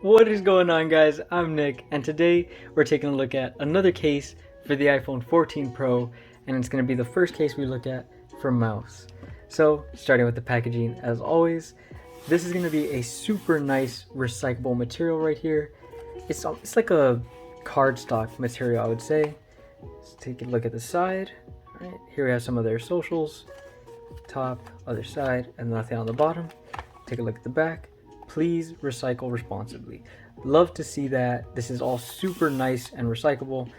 What is going on, guys? I'm Nick, and today we're taking a look at another case for the iPhone 14 Pro, and it's going to be the first case we look at for MOUS. So, starting with the packaging, as always, this is going to be a super nice recyclable material right here. It's like a cardstock material, I would say. Let's take a look at the side. All right, here we have some of their socials, top, other side, and nothing on the bottom. Take a look at the back. Please recycle responsibly. Love to see that. This is all super nice and recyclable.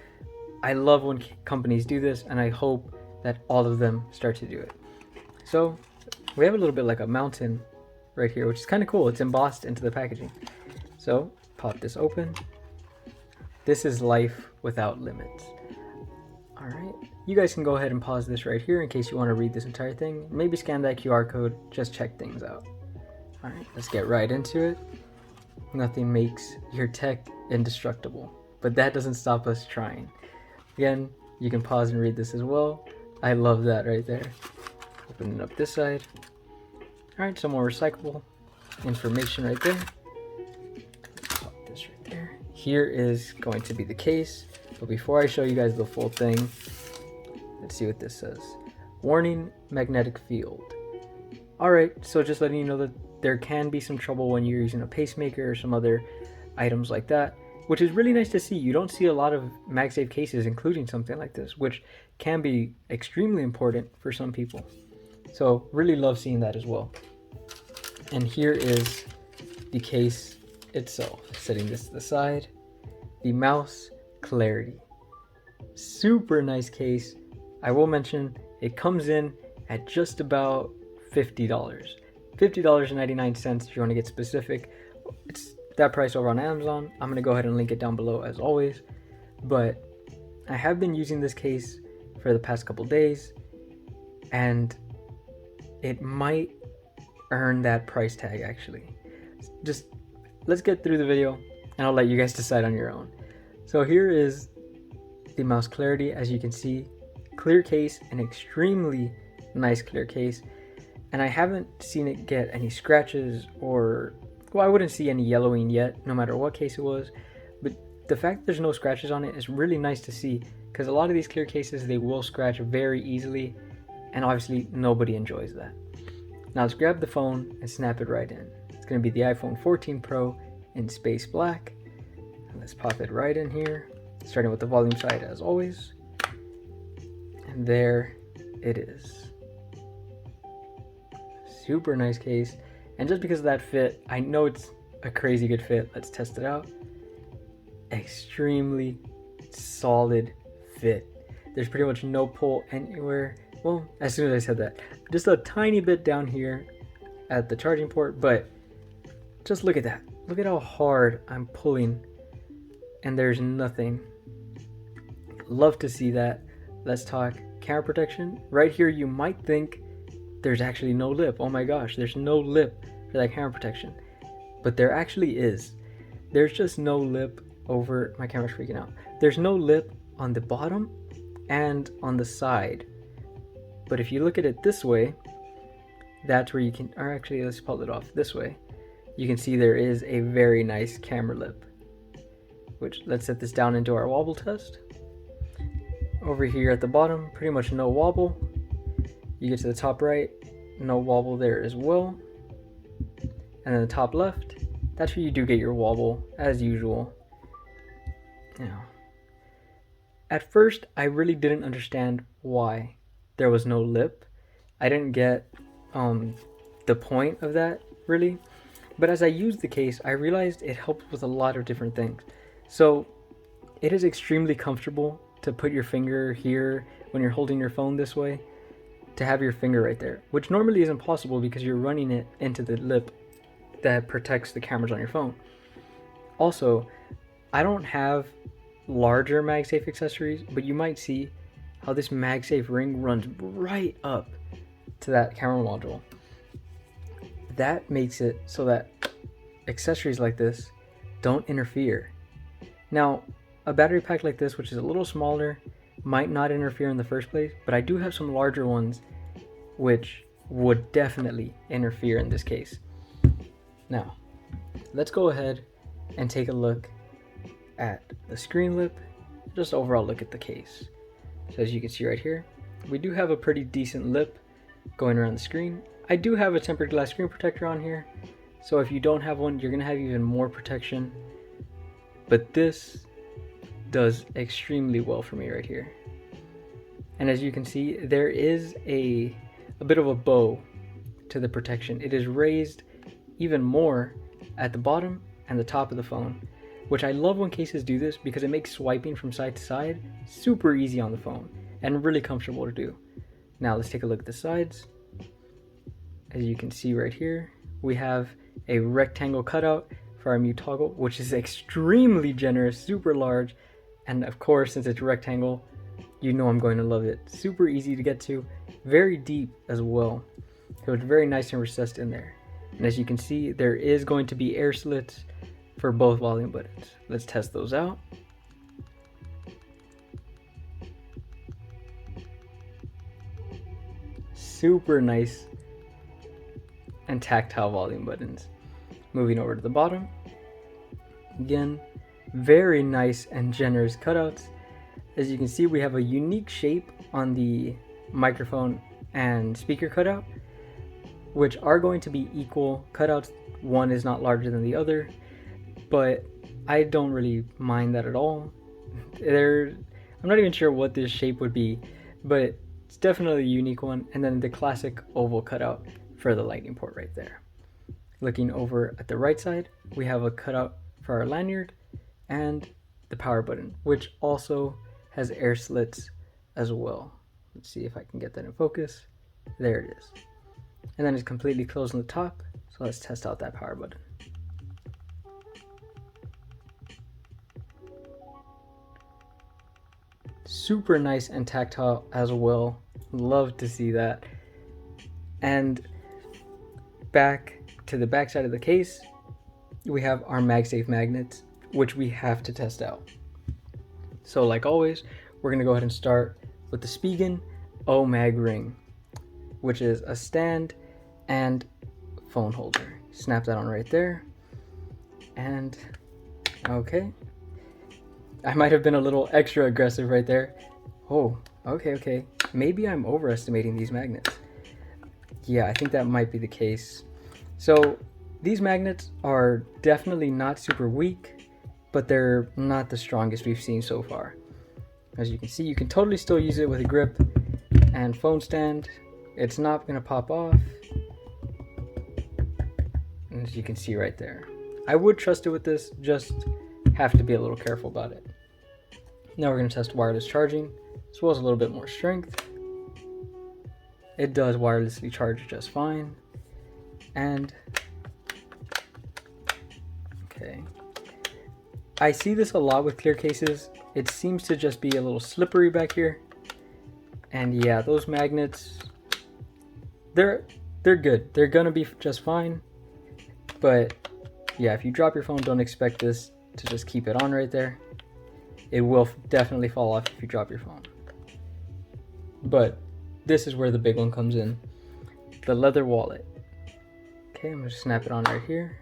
I love when companies do this, and I hope that all of them start to do it. So we have a little bit like a mountain right here, which is kind of cool. It's embossed into the packaging. So pop this open. This is life without limits. All right, you guys can go ahead and pause this right here in case you want to read this entire thing. Maybe scan that QR code, just check things out. All right, let's get right into it. Nothing makes your tech indestructible, but that doesn't stop us trying. Again, you can pause and read this as well. I love that right there. Opening up this side. All right, some more recyclable information right there. Pop this right there. Here is going to be the case, but before I show you guys the full thing, let's see what this says. Warning, magnetic field. All right, so just letting you know that there can be some trouble when you're using a pacemaker or some other items like that, which is really nice to see. You don't see a lot of MagSafe cases including something like this, which can be extremely important for some people. So really love seeing that as well. And here is the case itself. Setting this to the side, the MOUS Clarity. Super nice case. I will mention it comes in at just about $50. $50.99 if you want to get specific. It's that price over on Amazon. I'm going to go ahead and link it down below as always. But I have been using this case for the past couple days, and it might earn that price tag actually. Just let's get through the video and I'll let you guys decide on your own. So here is the MOUS Clarity. As you can see, clear case, an extremely nice clear case. And I haven't seen it get any scratches or, well, I wouldn't see any yellowing yet, no matter what case it was. But the fact that there's no scratches on it is really nice to see, because a lot of these clear cases, they will scratch very easily, and obviously nobody enjoys that. Now let's grab the phone and snap it right in. It's going to be the iPhone 14 Pro in space black. And let's pop it right in here, starting with the volume side as always. And there it is. Super nice case, and just because of that fit, I know it's a crazy good fit. Let's test it out. Extremely solid fit. There's pretty much no pull anywhere. Well, as soon as I said that, just a tiny bit down here at the charging port, but just look at that. Look at how hard I'm pulling, and there's nothing. Love to see that. Let's talk camera protection. Right here, you might think there's actually no lip. Oh my gosh, there's no lip for that camera protection. But there actually is. There's just no lip over, my camera's freaking out. There's no lip on the bottom and on the side. But if you look at it this way, that's where you can, or actually let's pull it off this way. You can see there is a very nice camera lip. Which, let's set this down into our wobble test. Over here at the bottom, pretty much no wobble. You get to the top right, no wobble there as well. And then the top left, that's where you do get your wobble as usual. Now, at first, I really didn't understand why there was no lip. I didn't get the point of that really. But as I used the case, I realized it helps with a lot of different things. So it is extremely comfortable to put your finger here when you're holding your phone this way, to have your finger right there, which normally isn't possible because you're running it into the lip that protects the cameras on your phone. Also, I don't have larger MagSafe accessories, but you might see how this MagSafe ring runs right up to that camera module. That makes it so that accessories like this don't interfere. Now, a battery pack like this, which is a little smaller, might not interfere in the first place, but I do have some larger ones which would definitely interfere in this case. Now, let's go ahead and take a look at the screen lip, just overall look at the case. So as you can see right here, we do have a pretty decent lip going around the screen. I do have a tempered glass screen protector on here, so if you don't have one, you're gonna have even more protection. But this does extremely well for me right here. And as you can see, there is a bit of a bow to the protection. It is raised even more at the bottom and the top of the phone, which I love when cases do this because it makes swiping from side to side super easy on the phone and really comfortable to do. Now let's take a look at the sides. As you can see right here, we have a rectangle cutout for our MOUS toggle, which is extremely generous, super large, and of course, since it's a rectangle, you know I'm going to love it. Super easy to get to, very deep as well. So it's very nice and recessed in there. And as you can see, there is going to be air slits for both volume buttons. Let's test those out. Super nice and tactile volume buttons. Moving over to the bottom, again, very nice and generous cutouts. As you can see, we have a unique shape on the microphone and speaker cutout, which are going to be equal cutouts. One is not larger than the other, but I don't really mind that at all. I'm not even sure what this shape would be, but it's definitely a unique one. And then the classic oval cutout for the lightning port right there. Looking over at the right side, we have a cutout for our lanyard and the power button, which also has air slits as well. Let's see if I can get that in focus. There it is. And then it's completely closed on the top. So let's test out that power button. Super nice and tactile as well. Love to see that. And back to the back side of the case, we have our MagSafe magnets, which we have to test out. So like always, we're gonna go ahead and start with the Spigen O-Mag ring, which is a stand and phone holder. Snap that on right there. And okay, I might have been a little extra aggressive right there. Oh, okay. Maybe I'm overestimating these magnets. Yeah, I think that might be the case. So these magnets are definitely not super weak, but they're not the strongest we've seen so far. As you can see, you can totally still use it with a grip and phone stand. It's not gonna pop off. And as you can see right there, I would trust it with this, just have to be a little careful about it. Now we're gonna test wireless charging, as well as a little bit more strength. It does wirelessly charge just fine. And okay, I see this a lot with clear cases. It seems to just be a little slippery back here. And yeah, those magnets, they're good. They're gonna be just fine. But yeah, if you drop your phone, don't expect this to just keep it on right there. It will definitely fall off if you drop your phone. But this is where the big one comes in. The leather wallet. Okay, I'm gonna snap it on right here.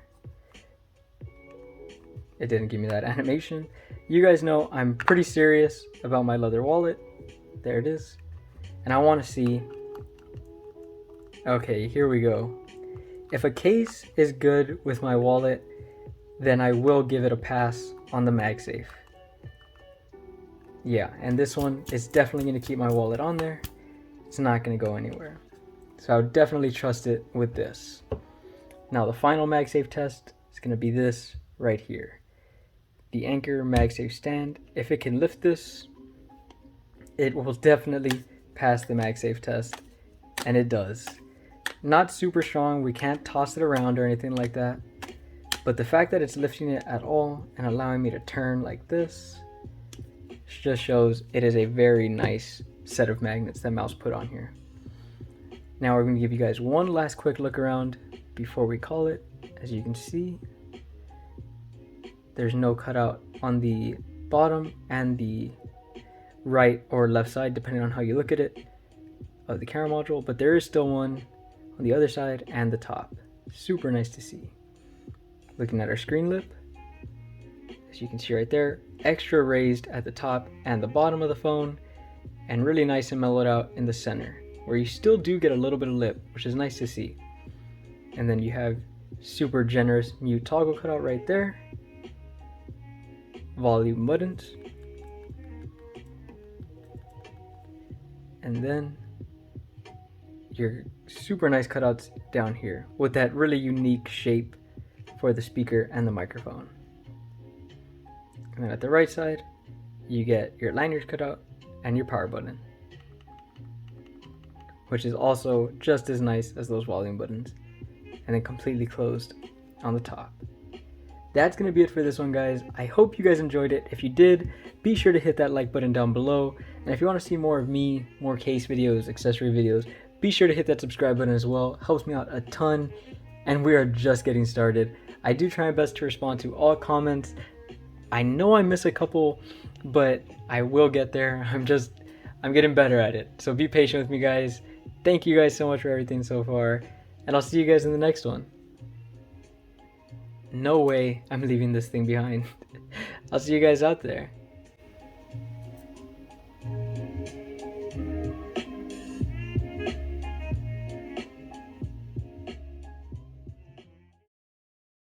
It didn't give me that animation. You guys know I'm pretty serious about my leather wallet. There it is. And I wanna see, okay, here we go. If a case is good with my wallet, then I will give it a pass on the MagSafe. Yeah, and this one is definitely gonna keep my wallet on there. It's not gonna go anywhere. So I would definitely trust it with this. Now the final MagSafe test is gonna be this right here. The Anker MagSafe stand. If it can lift this, it will definitely pass the MagSafe test, and it does. Not super strong, we can't toss it around or anything like that, but the fact that it's lifting it at all and allowing me to turn like this just shows it is a very nice set of magnets that MOUS put on here. Now we're going to give you guys one last quick look around before we call it. As you can see, there's no cutout on the bottom and the right or left side, depending on how you look at it, of the camera module, but there is still one on the other side and the top. Super nice to see. Looking at our screen lip, as you can see right there, extra raised at the top and the bottom of the phone, and really nice and mellowed out in the center, where you still do get a little bit of lip, which is nice to see. And then you have super generous mute toggle cutout right there, volume buttons, and then your super nice cutouts down here with that really unique shape for the speaker and the microphone. And then at the right side, you get your lanyard cutout and your power button, which is also just as nice as those volume buttons, and then completely closed on the top. That's going to be it for this one, guys. I hope you guys enjoyed it. If you did, be sure to hit that like button down below. And if you want to see more of me, more case videos, accessory videos, be sure to hit that subscribe button as well. It helps me out a ton, and we are just getting started. I do try my best to respond to all comments. I know I miss a couple, but I will get there. I'm getting better at it. So be patient with me, guys. Thank you guys so much for everything so far, and I'll see you guys in the next one. No way I'm leaving this thing behind. I'll see you guys out there.